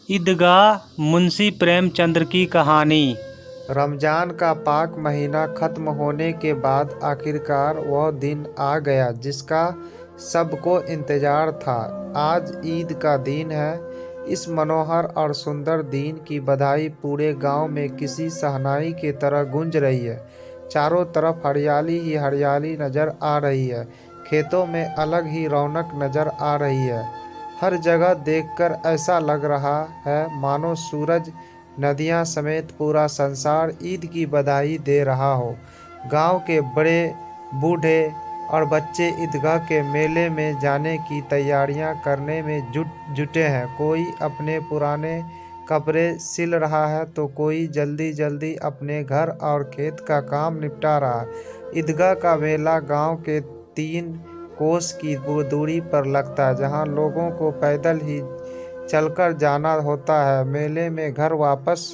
ईदगाह मुंशी प्रेमचंद की कहानी। रमजान का पाक महीना खत्म होने के बाद आखिरकार वह दिन आ गया जिसका सबको इंतजार था। आज ईद का दिन है। इस मनोहर और सुंदर दिन की बधाई पूरे गांव में किसी शहनाई की तरह गूंज रही है। चारों तरफ हरियाली ही हरियाली नजर आ रही है। खेतों में अलग ही रौनक नजर आ रही है। हर जगह देखकर ऐसा लग रहा है मानो सूरज, नदियां समेत पूरा संसार ईद की बधाई दे रहा हो। गांव के बड़े, बूढ़े और बच्चे ईदगाह के मेले में जाने की तैयारियां करने में जुटे हैं। कोई अपने पुराने कपड़े सिल रहा है तो कोई जल्दी जल्दी अपने घर और खेत का काम निपटा रहा है। ईदगाह का मेला गांव के 3 कोस की दूरी पर लगता है, जहां लोगों को पैदल ही चलकर जाना होता है। मेले में घर वापस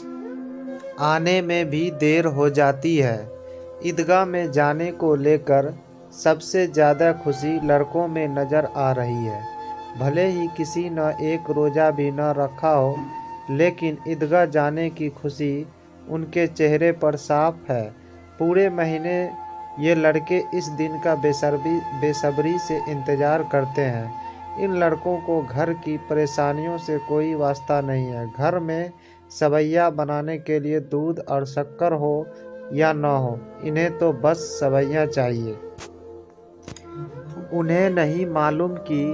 आने में भी देर हो जाती है। ईदगाह में जाने को लेकर सबसे ज़्यादा खुशी लड़कों में नज़र आ रही है। भले ही किसी न एक रोज़ा भी न रखा हो, लेकिन ईदगाह जाने की खुशी उनके चेहरे पर साफ है। पूरे महीने ये लड़के इस दिन का बेसब्री से इंतज़ार करते हैं। इन लड़कों को घर की परेशानियों से कोई वास्ता नहीं है। घर में सवैया बनाने के लिए दूध और शक्कर हो या न हो, इन्हें तो बस सवैया चाहिए। उन्हें नहीं मालूम कि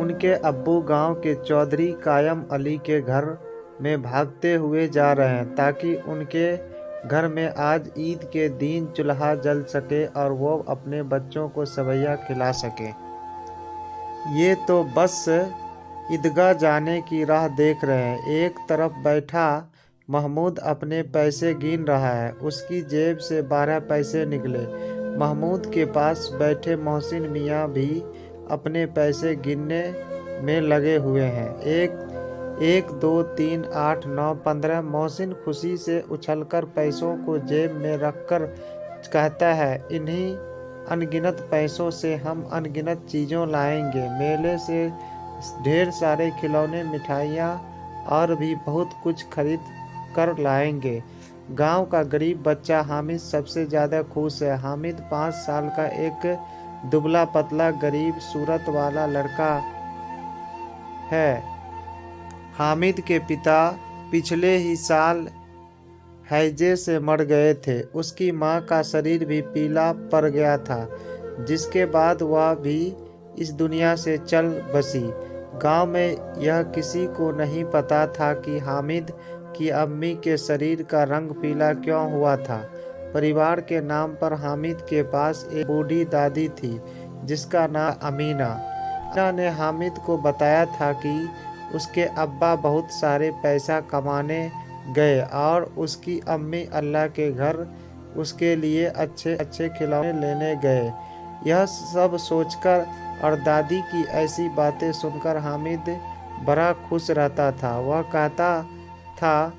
उनके अब्बू गांव के चौधरी कायम अली के घर में भागते हुए जा रहे हैं ताकि उनके घर में आज ईद के दिन चूल्हा जल सके और वो अपने बच्चों को सवैया खिला सके। ये तो बस ईदगाह जाने की राह देख रहे हैं। एक तरफ बैठा महमूद अपने पैसे गिन रहा है। उसकी जेब से 12 पैसे निकले। महमूद के पास बैठे मोहसिन मियाँ भी अपने पैसे गिनने में लगे हुए हैं। 1 2 3 8 9 15। मोहसिन खुशी से उछलकर पैसों को जेब में रखकर कहता है, इन्हीं अनगिनत पैसों से हम अनगिनत चीज़ों लाएंगे। मेले से ढेर सारे खिलौने, मिठाइयाँ और भी बहुत कुछ खरीद कर लाएंगे। गांव का गरीब बच्चा हामिद सबसे ज़्यादा खुश है। हामिद 5 साल का एक दुबला पतला गरीब सूरत वाला लड़का है। हामिद के पिता पिछले ही साल हैजे से मर गए थे। उसकी माँ का शरीर भी पीला पड़ गया था, जिसके बाद वह भी इस दुनिया से चल बसी। गांव में यह किसी को नहीं पता था कि हामिद की अम्मी के शरीर का रंग पीला क्यों हुआ था। परिवार के नाम पर हामिद के पास एक बूढ़ी दादी थी जिसका नाम अमीना। अमीना ने हामिद को बताया था कि उसके अब्बा बहुत सारे पैसा कमाने गए और उसकी अम्मी अल्लाह के घर उसके लिए अच्छे अच्छे खिलौने लेने गए। यह सब सोचकर और दादी की ऐसी बातें सुनकर हामिद बड़ा खुश रहता था। वह कहता था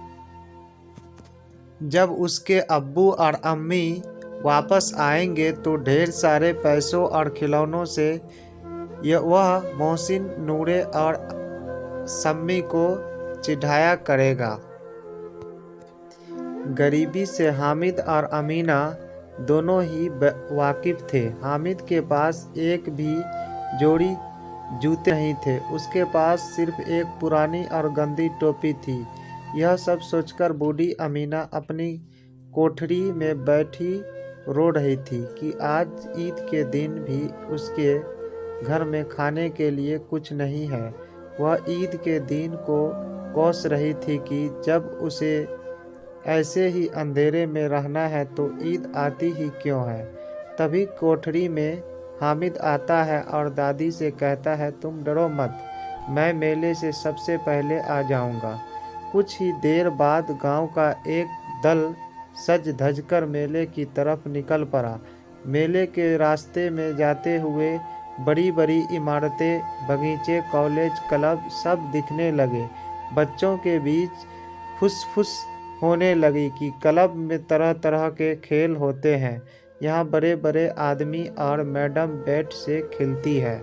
जब उसके अब्बू और अम्मी वापस आएंगे तो ढेर सारे पैसों और खिलौनों से वह मोहसिन, नूरे और सम्मी को चिढ़ाया करेगा। गरीबी से हामिद और अमीना दोनों ही वाकिफ थे। हामिद के पास एक भी जोड़ी जूते नहीं थे। उसके पास सिर्फ एक पुरानी और गंदी टोपी थी। यह सब सोचकर बूढ़ी अमीना अपनी कोठरी में बैठी रो रही थी कि आज ईद के दिन भी उसके घर में खाने के लिए कुछ नहीं है। वह ईद के दिन को कोस रही थी कि जब उसे ऐसे ही अंधेरे में रहना है तो ईद आती ही क्यों है। तभी कोठरी में हामिद आता है और दादी से कहता है, तुम डरो मत, मैं मेले से सबसे पहले आ जाऊंगा। कुछ ही देर बाद गांव का एक दल सज धजकर मेले की तरफ निकल पड़ा। मेले के रास्ते में जाते हुए बड़ी बड़ी इमारतें, बगीचे, कॉलेज, क्लब सब दिखने लगे। बच्चों के बीच फुसफुस होने लगी कि क्लब में तरह तरह के खेल होते हैं। यहाँ बड़े बड़े आदमी और मैडम बैट से खेलती है।